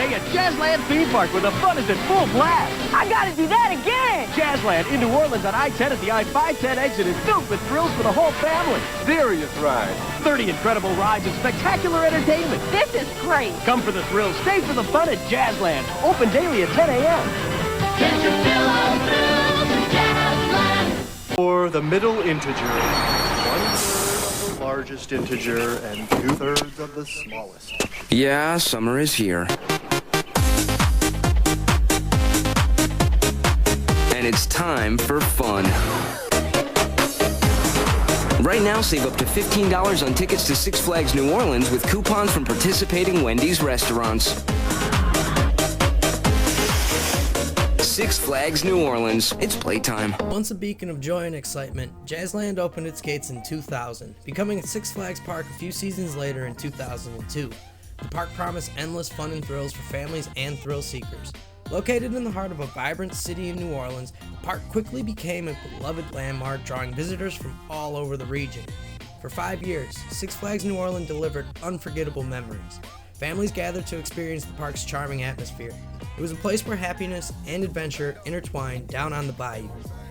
day at Jazzland Theme Park where the fun is at full blast. I gotta do that again! Jazzland in New Orleans on I-10 at the I-510 exit is filled with thrills for the whole family. Serious rides. 30 incredible rides and spectacular entertainment. This is great! Come for the thrills, stay for the fun at Jazzland. Open daily at 10 a.m. Get your fill of thrills at Jazzland. For the middle integer, 1/3 of the largest integer and 2/3 of the smallest. Yeah, summer is here. And it's time for fun. Right now, save up to $15 on tickets to Six Flags New Orleans with coupons from participating Wendy's restaurants. Six Flags New Orleans. It's playtime. Once a beacon of joy and excitement, Jazzland opened its gates in 2000, becoming a Six Flags park a few seasons later in 2002. The park promised endless fun and thrills for families and thrill seekers. Located in the heart of a vibrant city in New Orleans, the park quickly became a beloved landmark, drawing visitors from all over the region. For 5 years, Six Flags New Orleans delivered unforgettable memories. Families gathered to experience the park's charming atmosphere. It was a place where happiness and adventure intertwined down on the bayou.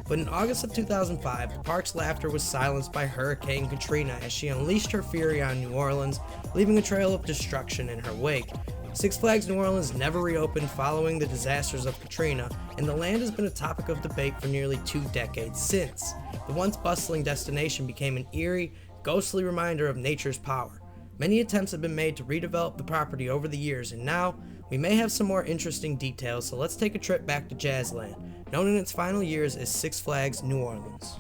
But in August of 2005, the park's laughter was silenced by Hurricane Katrina as she unleashed her fury on New Orleans, leaving a trail of destruction in her wake. Six Flags New Orleans never reopened following the disasters of Katrina, and the land has been a topic of debate for nearly 2 decades since. The once bustling destination became an eerie, ghostly reminder of nature's power. Many attempts have been made to redevelop the property over the years, and now we may have some more interesting details, so let's take a trip back to Jazzland, known in its final years as Six Flags New Orleans.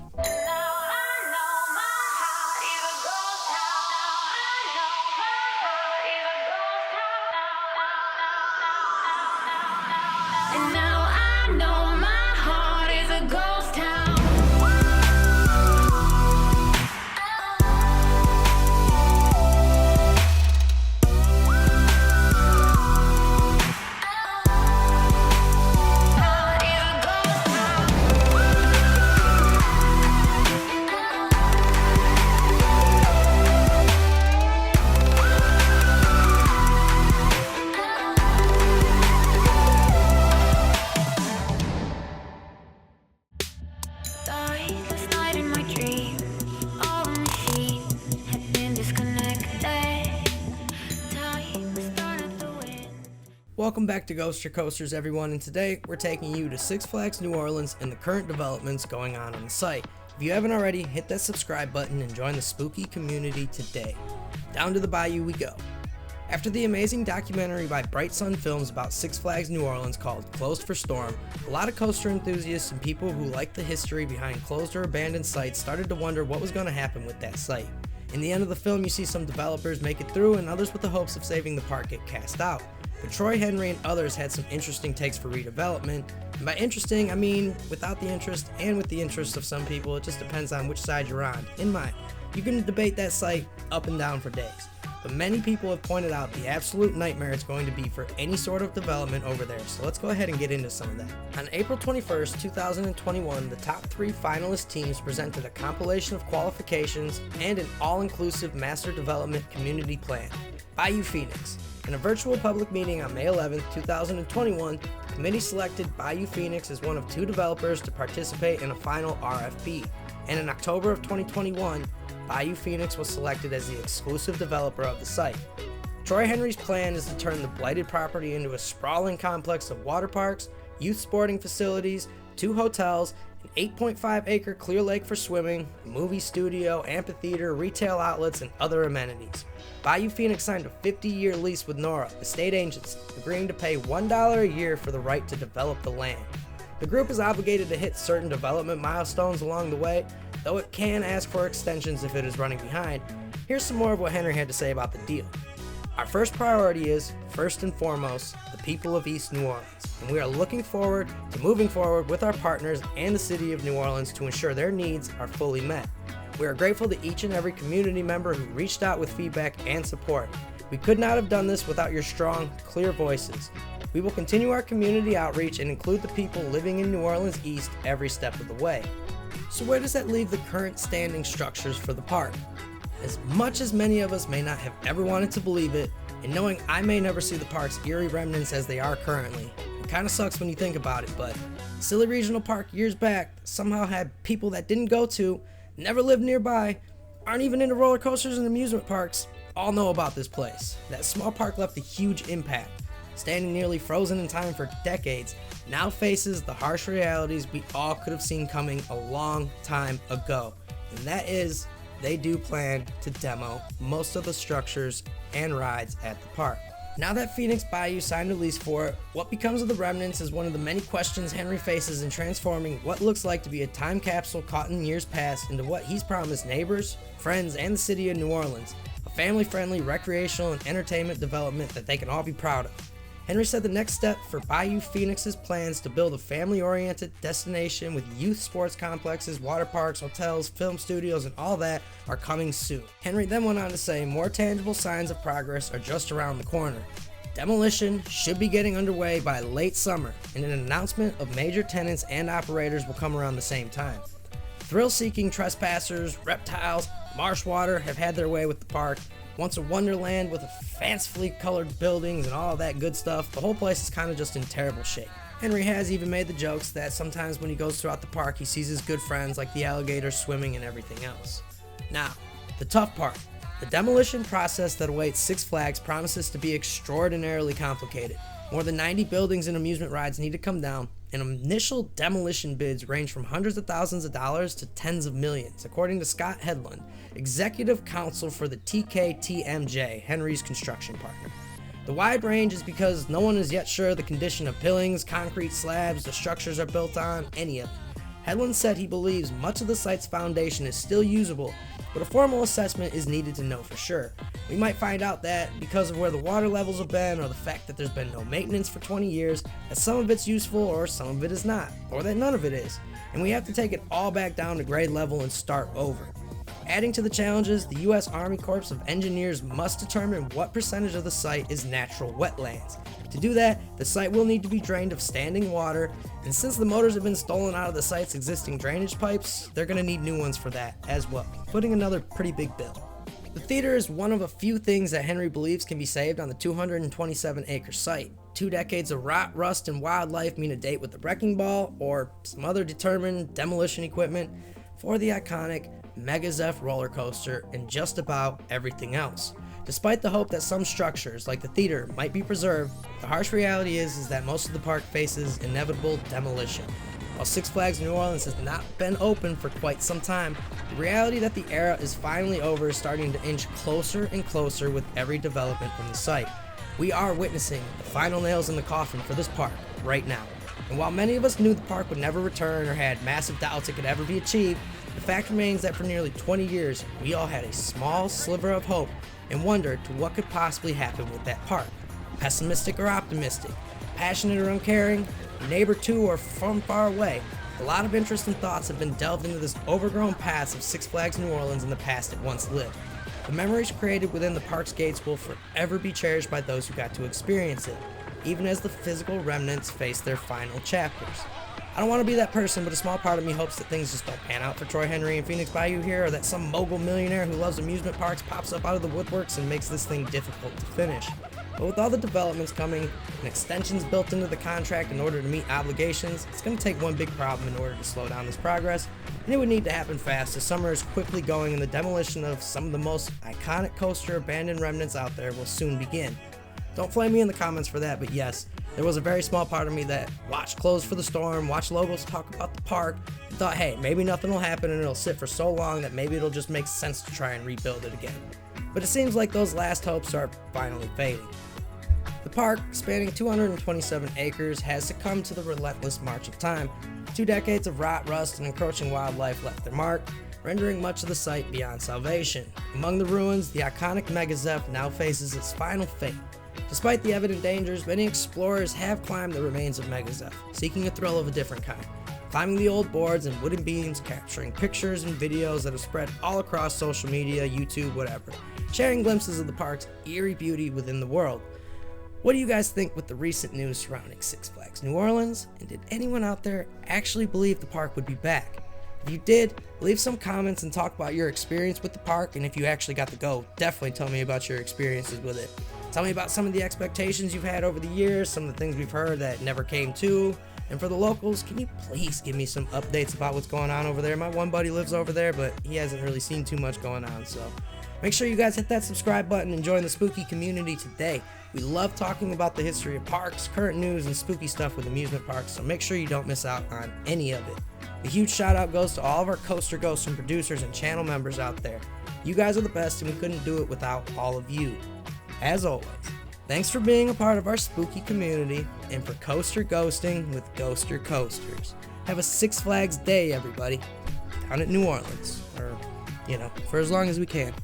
Welcome back to Ghoster Coasters, everyone, and today we're taking you to Six Flags New Orleans and the current developments going on the site. If you haven't already, hit that subscribe button and join the spooky community today. Down to the bayou we go. After the amazing documentary by Bright Sun Films about Six Flags New Orleans called Closed for Storm, a lot of coaster enthusiasts and people who like the history behind closed or abandoned sites started to wonder what was going to happen with that site. In the end of the film, you see some developers make it through and others with the hopes of saving the park get cast out. But Troy Henry and others had some interesting takes for redevelopment, and by interesting, I mean without the interest and with the interest of some people. It just depends on which side you're on. In mine, you can debate that site up and down for days, but many people have pointed out the absolute nightmare it's going to be for any sort of development over there, so let's go ahead and get into some of that. On April 21st, 2021, the top 3 finalist teams presented a compilation of qualifications and an all-inclusive master development community plan. Bayou Phoenix. In a virtual public meeting on May 11, 2021, the committee selected Bayou Phoenix as one of 2 developers to participate in a final RFP, and in October of 2021, Bayou Phoenix was selected as the exclusive developer of the site. Troy Henry's plan is to turn the blighted property into a sprawling complex of water parks, youth sporting facilities, 2 hotels, an 8.5-acre clear lake for swimming, a movie studio, amphitheater, retail outlets, and other amenities. Bayou Phoenix signed a 50-year lease with Nora, the state agency, agreeing to pay $1 a year for the right to develop the land. The group is obligated to hit certain development milestones along the way, though it can ask for extensions if it is running behind. Here's some more of what Henry had to say about the deal. Our first priority is, first and foremost, the people of East New Orleans, and we are looking forward to moving forward with our partners and the city of New Orleans to ensure their needs are fully met. We are grateful to each and every community member who reached out with feedback and support. We could not have done this without your strong, clear voices. We will continue our community outreach and include the people living in New Orleans East every step of the way. So where does that leave the current standing structures for the park? As much as many of us may not have ever wanted to believe it, and knowing I may never see the park's eerie remnants as they are currently. It kinda sucks when you think about it, but silly regional park years back somehow had people that didn't go to, never lived nearby, aren't even into roller coasters and amusement parks, all know about this place. That small park left a huge impact. Standing nearly frozen in time for decades, now faces the harsh realities we all could have seen coming a long time ago. And that is, they do plan to demo most of the structures and rides at the park. Now that Phoenix Bayou signed a lease for it, what becomes of the remnants is one of the many questions Henry faces in transforming what looks like to be a time capsule caught in years past into what he's promised neighbors, friends, and the city of New Orleans, a family-friendly recreational and entertainment development that they can all be proud of. Henry said the next step for Bayou Phoenix's plans to build a family-oriented destination with youth sports complexes, water parks, hotels, film studios, and all that are coming soon. Henry then went on to say more tangible signs of progress are just around the corner. Demolition should be getting underway by late summer, and an announcement of major tenants and operators will come around the same time. Thrill-seeking trespassers, reptiles, marsh water have had their way with the park. Once a wonderland with fancifully colored buildings and all that good stuff, the whole place is kind of just in terrible shape. Henry has even made the jokes that sometimes when he goes throughout the park, he sees his good friends like the alligators swimming and everything else. Now, the tough part. The demolition process that awaits Six Flags promises to be extraordinarily complicated. More than 90 buildings and amusement rides need to come down, and initial demolition bids range from hundreds of thousands of dollars to tens of millions, according to Scott Hedlund, executive counsel for the TKTMJ, Henry's construction partner. The wide range is because no one is yet sure of the condition of pillings, concrete slabs, the structures are built on, any of it. Hedlund said he believes much of the site's foundation is still usable, but a formal assessment is needed to know for sure. We might find out that because of where the water levels have been, or the fact that there's been no maintenance for 20 years, that some of it's useful or some of it is not, or that none of it is, and we have to take it all back down to grade level and start over. Adding to the challenges, the U.S. Army Corps of Engineers must determine what percentage of the site is natural wetlands. To do that, the site will need to be drained of standing water, and since the motors have been stolen out of the site's existing drainage pipes, they're going to need new ones for that as well, putting another pretty big bill. The theater is one of a few things that Henry believes can be saved on the 227-acre site. 2 decades of rot, rust, and wildlife mean a date with the wrecking ball, or some other determined demolition equipment for the iconic Mega Zeph roller coaster and just about everything else. Despite the hope that some structures, like the theater, might be preserved, the harsh reality is that most of the park faces inevitable demolition. While Six Flags New Orleans has not been open for quite some time, the reality that the era is finally over is starting to inch closer and closer with every development from the site. We are witnessing the final nails in the coffin for this park right now. And while many of us knew the park would never return or had massive doubts it could ever be achieved, the fact remains that for nearly 20 years, we all had a small sliver of hope and wondered to what could possibly happen with that park. Pessimistic or optimistic, passionate or uncaring, neighbor to or from far away, a lot of interest and thoughts have been delved into this overgrown past of Six Flags New Orleans in the past it once lived. The memories created within the park's gates will forever be cherished by those who got to experience it, even as the physical remnants face their final chapters. I don't want to be that person, but a small part of me hopes that things just don't pan out for Troy Henry and Phoenix Bayou here, or that some mogul millionaire who loves amusement parks pops up out of the woodworks and makes this thing difficult to finish. But with all the developments coming and extensions built into the contract in order to meet obligations, it's going to take one big problem in order to slow down this progress, and it would need to happen fast as summer is quickly going and the demolition of some of the most iconic coaster abandoned remnants out there will soon begin. Don't flame me in the comments for that, but yes, there was a very small part of me that watched Clothes for the Storm, watched logos talk about the park, and thought, hey, maybe nothing will happen and it'll sit for so long that maybe it'll just make sense to try and rebuild it again. But it seems like those last hopes are finally fading. The park, spanning 227 acres, has succumbed to the relentless march of time. 2 decades of rot, rust, and encroaching wildlife left their mark, rendering much of the site beyond salvation. Among the ruins, the iconic Mega Zeph now faces its final fate. Despite the evident dangers, many explorers have climbed the remains of Mega Zeph, seeking a thrill of a different kind. Climbing the old boards and wooden beams, capturing pictures and videos that have spread all across social media, YouTube, whatever, sharing glimpses of the park's eerie beauty within the world. What do you guys think with the recent news surrounding Six Flags New Orleans? And did anyone out there actually believe the park would be back? If you did, leave some comments and talk about your experience with the park, and if you actually got to go, definitely tell me about your experiences with it. Tell me about some of the expectations you've had over the years, some of the things we've heard that never came to. And for the locals, can you please give me some updates about what's going on over there? My one buddy lives over there, but he hasn't really seen too much going on, so make sure you guys hit that subscribe button and join the spooky community today. We love talking about the history of parks, current news, and spooky stuff with amusement parks, so make sure you don't miss out on any of it. A huge shout out goes to all of our Coaster Ghosts and producers and channel members out there. You guys are the best, and we couldn't do it without all of you. As always, thanks for being a part of our spooky community and for coaster ghosting with Ghoster Coasters. Have a Six Flags day, everybody, down at New Orleans, or, for as long as we can.